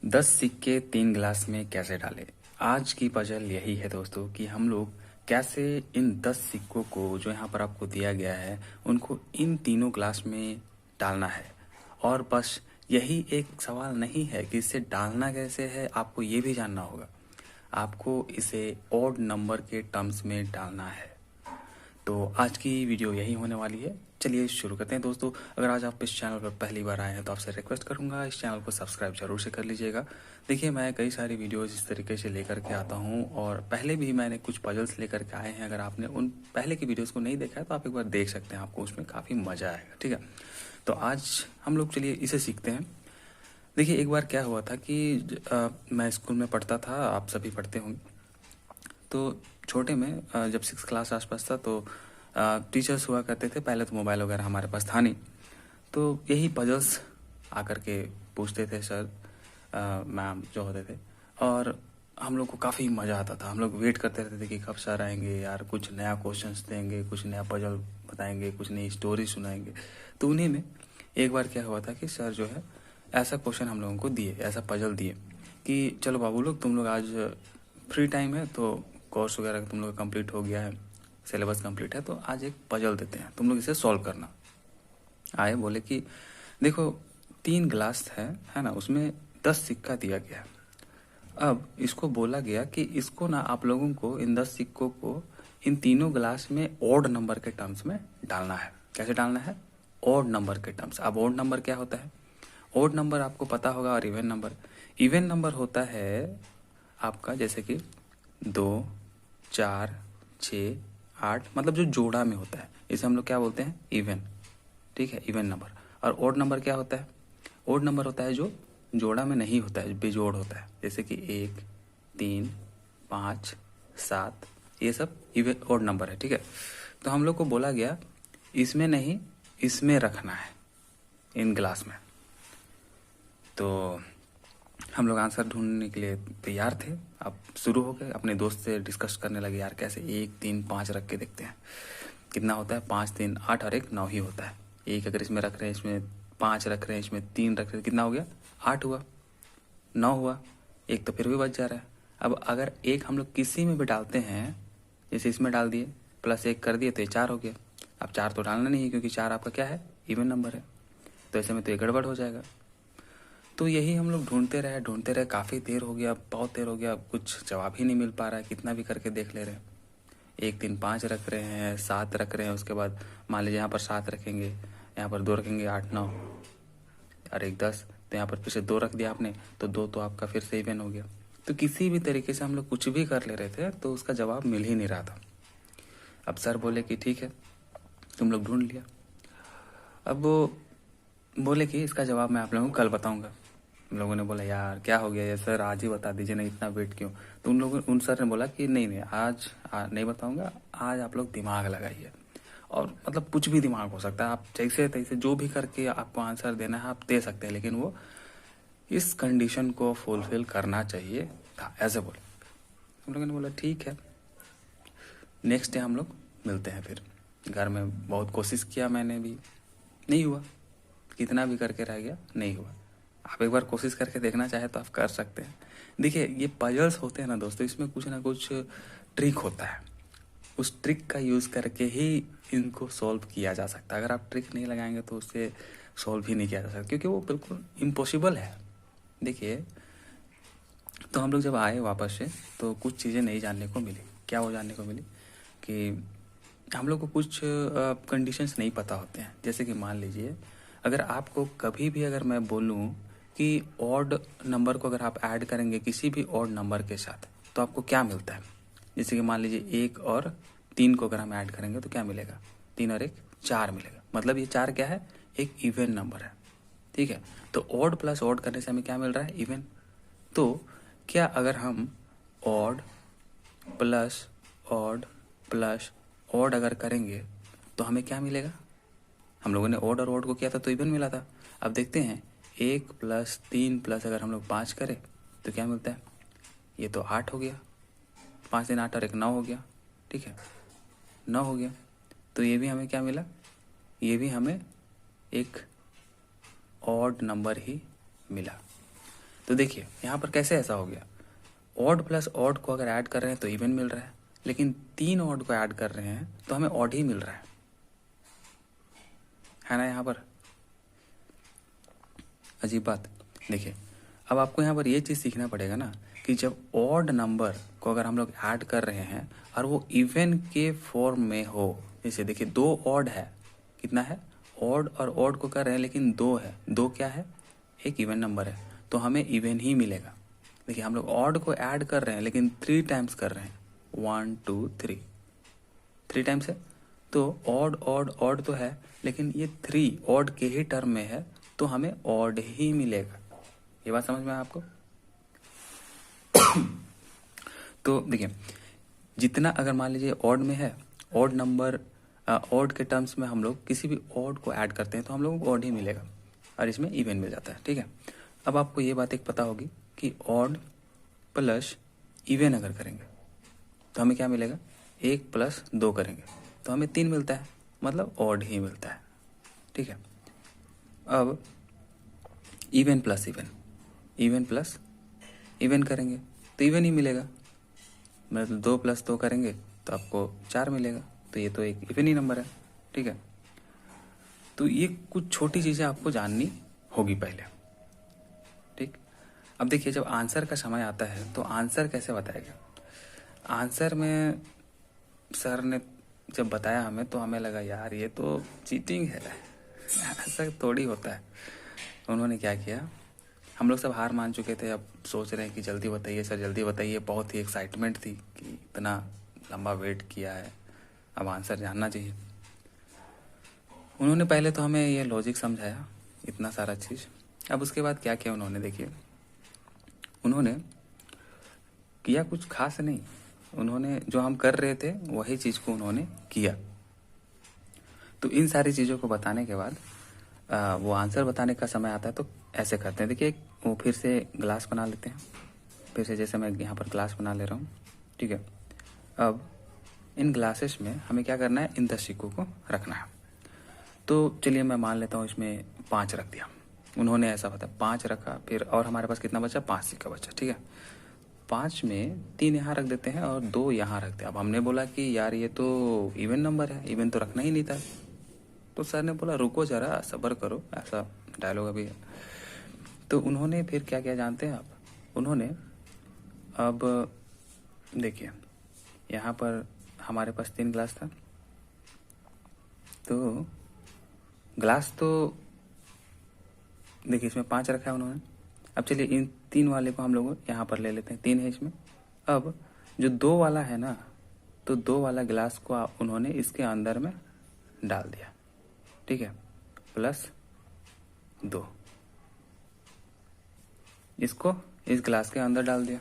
10 सिक्के 3 गिलास में कैसे डालें। आज की पजल यही है दोस्तों कि हम लोग कैसे इन 10 सिक्कों को जो यहाँ पर आपको दिया गया है उनको इन तीनों गिलास में डालना है। और बस यही एक सवाल नहीं है कि इसे डालना कैसे है, आपको ये भी जानना होगा। आपको इसे ऑड नंबर के टर्म्स में डालना है। तो आज की वीडियो यही होने वाली है। चलिए शुरू करते हैं दोस्तों। अगर आज आप इस चैनल पर पहली बार आए हैं तो आपसे रिक्वेस्ट करूंगा इस चैनल को सब्सक्राइब जरूर से कर लीजिएगा। देखिए, मैं कई सारी वीडियोस इस तरीके से लेकर के आता हूं और पहले भी मैंने कुछ पजल्स लेकर के आए हैं। अगर आपने उन पहले की वीडियोस को नहीं देखा है तो आप एक बार देख सकते हैं, आपको उसमें काफ़ी मज़ा आएगा। ठीक है, तो आज हम लोग चलिए इसे सीखते हैं। देखिए, एक बार क्या हुआ था कि मैं स्कूल में पढ़ता था, आप सभी पढ़ते होंगे। तो छोटे में जब 6 क्लास आसपास था तो टीचर्स हुआ करते थे। पहले तो मोबाइल वगैरह हमारे पास था नहीं, तो यही पजल्स आकर के पूछते थे सर मैम जो होते थे, और हम लोग को काफ़ी मज़ा आता था। हम लोग वेट करते रहते थे कि कब सर आएंगे, यार कुछ नया क्वेश्चंस देंगे, कुछ नया पजल बताएंगे, कुछ नई स्टोरी सुनाएंगे। तो उन्हीं में एक बार क्या हुआ था कि सर जो है ऐसा क्वेश्चन हम लोगों को दिए, ऐसा पजल दिए कि चलो बाबू लोग, तुम लोग आज फ्री टाइम है तो कोर्स वगैरह तुम लोग कंप्लीट हो गया है, सिलेबस कंप्लीट है, तो आज एक पजल देते हैं, तुम लोग इसे सॉल्व करना। आए बोले कि देखो 3 गिलास है ना, उसमें 10 सिक्का दिया गया। अब इसको बोला गया कि इसको ना आप लोगों को इन 10 सिक्कों को इन तीनों गिलास में ऑड नंबर के टर्म्स में डालना है। कैसे डालना है? ऑड नंबर के टर्म्स। अब ऑड नंबर क्या होता है? ऑड नंबर आपको पता होगा, और इवन नंबर, इवन नंबर होता है आपका जैसे कि 2, 4, 6, 8, मतलब जो जोड़ा में होता है इसे हम लोग क्या बोलते हैं? इवन। ठीक है, इवन नंबर। और ऑड नंबर क्या होता है? ऑड नंबर होता है जो जोड़ा में नहीं होता है, बेजोड़ होता है, जैसे कि 1, 3, 5, 7, ये सब इवन ऑड नंबर है। ठीक है, तो हम लोग को बोला गया इसमें नहीं, इसमें रखना है, इन ग्लास में। तो हम लोग आंसर ढूंढने के लिए तैयार थे। अब शुरू हो गए, अपने दोस्त से डिस्कस करने लगे, यार कैसे 1, 3, 5 रख के देखते हैं कितना होता है। 5, 3, 8 और 1, 9 ही होता है। एक अगर इसमें रख रहे हैं, इसमें 5 रख रहे हैं, इसमें 3 रख रहे हैं, कितना हो गया? 8 हुआ, 9 हुआ, एक तो फिर भी बच जा रहा है। अब अगर एक हम लोग किसी में भी डालते हैं, जैसे इसमें डाल दिए प्लस 1 कर दिए तो ये 4 हो गया। अब 4 तो डालना नहीं है क्योंकि 4 आपका क्या है? इवन नंबर है। तो ऐसे में तो ये गड़बड़ हो जाएगा। तो यही हम लोग ढूंढते रहे, काफ़ी देर हो गया, बहुत देर हो गया, कुछ जवाब ही नहीं मिल पा रहा है। कितना भी करके देख ले रहे हैं, 1, 3, 5 रख रहे हैं, 7 रख रहे हैं, उसके बाद मान लीजिए यहाँ पर 7 रखेंगे, यहाँ पर 2 रखेंगे, 8, 9 और 1, 10, तो यहाँ पर फिर से 2 रख दिया आपने, तो 2 तो आपका फिर से इवन हो गया। तो किसी भी तरीके से हम लोग कुछ भी कर ले रहे थे तो उसका जवाब मिल ही नहीं रहा था। अब सर बोले कि ठीक है, तुम लोग ढूंढ लिया। अब वो बोले कि इसका जवाब मैं आप लोगों को कल बताऊंगा। हम लोगों ने बोला यार क्या हो गया ये सर, आज ही बता दीजिए ना, इतना वेट क्यों? तो उन सर ने बोला कि नहीं आज नहीं बताऊंगा, आज आप लोग दिमाग लगाइए। और मतलब कुछ भी दिमाग हो सकता है, आप जैसे तैसे जो भी करके आपको आंसर देना है आप दे सकते हैं, लेकिन वो इस कंडीशन को फुलफिल करना चाहिए था, ऐसे बोले। हम लोगों ने बोला ठीक है। नेक्स्ट डे हम लोग मिलते हैं। फिर घर में बहुत कोशिश किया मैंने भी, नहीं हुआ। कितना भी करके रह गया, नहीं हुआ। आप एक बार कोशिश करके देखना चाहे तो आप कर सकते हैं। देखिए, ये पजल्स होते हैं ना दोस्तों, इसमें कुछ ना कुछ ट्रिक होता है। उस ट्रिक का यूज़ करके ही इनको सॉल्व किया जा सकता है। अगर आप ट्रिक नहीं लगाएंगे तो उससे सॉल्व ही नहीं किया जा सकता, क्योंकि वो बिल्कुल इम्पॉसिबल है। देखिए, तो हम लोग जब आए वापस से तो कुछ चीज़ें नहीं जानने को मिली। क्या वो जानने को मिली कि हम लोग को कुछ कंडीशंस नहीं पता होते हैं। जैसे कि मान लीजिए, अगर आपको कभी भी अगर मैं बोलूं कि ऑड नंबर को अगर आप ऐड करेंगे किसी भी ऑड नंबर के साथ तो आपको क्या मिलता है। जैसे कि मान लीजिए 1 और 3 को अगर हम ऐड करेंगे तो क्या मिलेगा? 3 और 1, 4 मिलेगा। मतलब ये 4 क्या है? एक इवन नंबर है। ठीक है, तो ऑड प्लस ऑड करने से हमें क्या मिल रहा है? इवन। तो क्या अगर हम odd plus odd plus odd अगर करेंगे तो हमें क्या मिलेगा? हम लोगों ने ऑड और ऑड को किया था तो इवन मिला था। अब देखते हैं, 1 प्लस 3 प्लस अगर हम लोग 5 करें तो क्या मिलता है? ये तो 8 हो गया। 5 दिन 8 और 1 9 हो गया। ठीक है, 9 हो गया। तो ये भी हमें क्या मिला? ये भी हमें एक ऑड नंबर ही मिला। तो देखिए यहाँ पर कैसे ऐसा हो गया, ऑड प्लस ऑड को अगर ऐड कर रहे हैं तो इवन मिल रहा है, लेकिन 3 ऑड को ऐड कर रहे हैं तो हमें ऑड ही मिल रहा है ना। यहाँ पर अजीब बात। देखिए अब आपको यहाँ पर ये चीज़ सीखना पड़ेगा ना कि जब ऑड नंबर को अगर हम लोग ऐड कर रहे हैं और वो इवन के फॉर्म में हो, जैसे देखिए 2 ऑड है, कितना है, ऑड और ऑड को कर रहे हैं लेकिन 2 है, 2 क्या है, एक इवन नंबर है, तो हमें इवन ही मिलेगा। देखिए हम लोग ऑड को ऐड कर रहे हैं लेकिन 3 टाइम्स कर रहे हैं, 1 2 3 टाइम्स है, तो ऑड ऑड ऑड तो है लेकिन ये 3 ऑड के ही टर्म में है, तो हमें ऑड ही मिलेगा। ये बात समझ में आया आपको? तो देखिए जितना अगर मान लीजिए ऑड में है, ऑड नंबर, ऑड के टर्म्स में हम लोग किसी भी ऑड को ऐड करते हैं तो हम लोगों को ऑड ही मिलेगा और इसमें इवन मिल जाता है। ठीक है, अब आपको ये बात एक पता होगी कि ऑड प्लस इवन अगर करेंगे तो हमें क्या मिलेगा, 1 प्लस 2 करेंगे तो हमें 3 मिलता है, मतलब ऑड ही मिलता है। ठीक है, अब even plus even, even plus even करेंगे तो इवन ही मिलेगा, मतलब 2 प्लस 2 करेंगे तो आपको 4 मिलेगा, तो ये तो एक इवन ही नंबर है। ठीक है, तो ये कुछ छोटी चीज़ें आपको जाननी होगी पहले। ठीक, अब देखिए जब आंसर का समय आता है तो आंसर कैसे बताएगा। आंसर में सर ने जब बताया हमें तो हमें लगा यार ये तो चीटिंग है, ऐसा थोड़ी होता है। उन्होंने क्या किया, हम लोग सब हार मान चुके थे, अब सोच रहे हैं कि जल्दी बताइए सर जल्दी बताइए, बहुत ही एक्साइटमेंट थी कि इतना लंबा वेट किया है, अब आंसर जानना चाहिए। उन्होंने पहले तो हमें ये लॉजिक समझाया, इतना सारा चीज़। अब उसके बाद क्या किया उन्होंने, देखिए उन्होंने किया कुछ खास नहीं, उन्होंने जो हम कर रहे थे वही चीज़ को उन्होंने किया। तो इन सारी चीज़ों को बताने के बाद वो आंसर बताने का समय आता है तो ऐसे करते हैं। देखिए वो फिर से ग्लास बना लेते हैं, फिर से जैसे मैं यहाँ पर ग्लास बना ले रहा हूँ। ठीक है, अब इन ग्लासेस में हमें क्या करना है, इन 10 सिक्कों को रखना है। तो चलिए मैं मान लेता हूँ इसमें 5 रख दिया, उन्होंने ऐसा बताया 5 रखा, फिर और हमारे पास कितना बचा, 5 सिक्का बचा। ठीक है, 5 में 3 यहाँ रख देते हैं और 2 यहाँ रखते हैं। अब हमने बोला कि यार ये तो इवन नंबर है, इवन तो रखना ही नहीं था। तो सर ने बोला रुको जरा सब्र करो, ऐसा डायलॉग अभी है। तो उन्होंने फिर क्या किया जानते हैं आप, उन्होंने अब देखिए यहाँ पर हमारे पास 3 ग्लास था, तो ग्लास तो देखिए इसमें 5 रखा है उन्होंने। अब चलिए इन 3 वाले को हम लोग यहाँ पर ले लेते हैं, 3 है इसमें। अब जो 2 वाला है ना, तो 2 वाला ग्लास को उन्होंने इसके अंदर में डाल दिया। ठीक है, प्लस 2 इसको इस ग्लास के अंदर डाल दिया,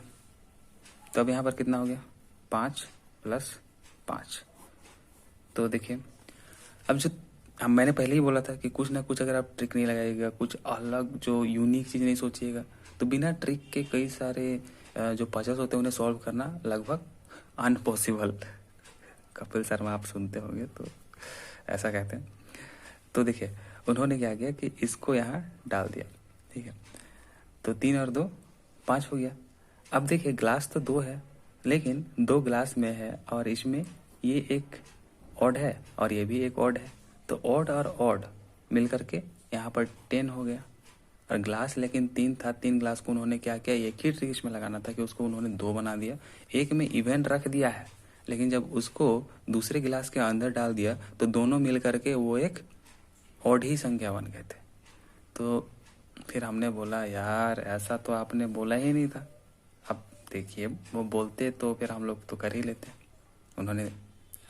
तो अब यहाँ पर कितना हो गया, 5 प्लस 5। तो देखिए अब जो हम मैंने पहले ही बोला था कि कुछ ना कुछ अगर आप ट्रिक नहीं लगाइएगा, कुछ अलग जो यूनिक चीज़ नहीं सोचिएगा, तो बिना ट्रिक के कई सारे जो पजल्स होते हैं उन्हें सॉल्व करना लगभग अनपॉसिबल। कपिल शर्मा आप सुनते होंगे तो ऐसा कहते हैं। तो देखिए उन्होंने क्या किया कि इसको यहाँ डाल दिया। ठीक है, तो 3 और 2 5 हो गया। अब देखिए ग्लास तो 2 है, लेकिन 2 ग्लास में है और इसमें ये एक ऑड है और ये भी एक ऑड है, तो ऑड और ऑड मिल करके यहाँ पर 10 हो गया। और ग्लास लेकिन 3 था, 3 ग्लास को उन्होंने क्या किया, एक ही ट्रिक इसमें लगाना था कि उसको उन्होंने 2 बना दिया। एक में इवन रख दिया है, लेकिन जब उसको दूसरे गिलास के अंदर डाल दिया तो दोनों मिल करके वो एक ऑड ही संख्या बन गए थे। तो फिर हमने बोला यार ऐसा तो आपने बोला ही नहीं था। अब देखिए वो बोलते तो फिर हम लोग तो कर ही लेते, उन्होंने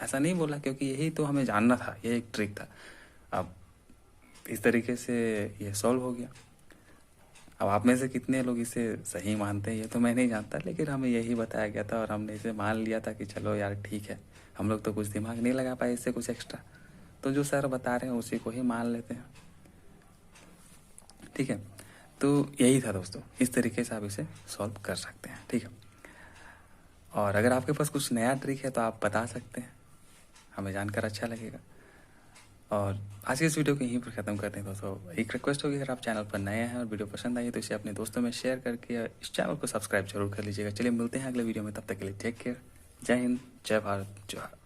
ऐसा नहीं बोला क्योंकि यही तो हमें जानना था, ये एक ट्रिक था। अब इस तरीके से ये सॉल्व हो गया। अब आप में से कितने लोग इसे सही मानते हैं ये तो मैं नहीं जानता, लेकिन हमें यही बताया गया था और हमने इसे मान लिया था कि चलो यार ठीक है, हम लोग तो कुछ दिमाग नहीं लगा पाए इससे कुछ एक्स्ट्रा, तो जो सर बता रहे हैं उसी को ही मान लेते हैं। ठीक है, तो यही था दोस्तों, इस तरीके से आप इसे सॉल्व कर सकते हैं। ठीक है, और अगर आपके पास कुछ नया ट्रिक है तो आप बता सकते हैं, हमें जानकर अच्छा लगेगा। और आज की इस वीडियो को यहीं पर ख़त्म करते हैं दोस्तों। एक रिक्वेस्ट होगी, अगर आप चैनल पर नए हैं और वीडियो पसंद आई है तो इसे अपने दोस्तों में शेयर करके इस चैनल को सब्सक्राइब जरूर कर लीजिएगा। चलिए मिलते हैं अगले वीडियो में, तब तक के लिए टेक केयर। जय हिंद, जय भारत, जय भारत।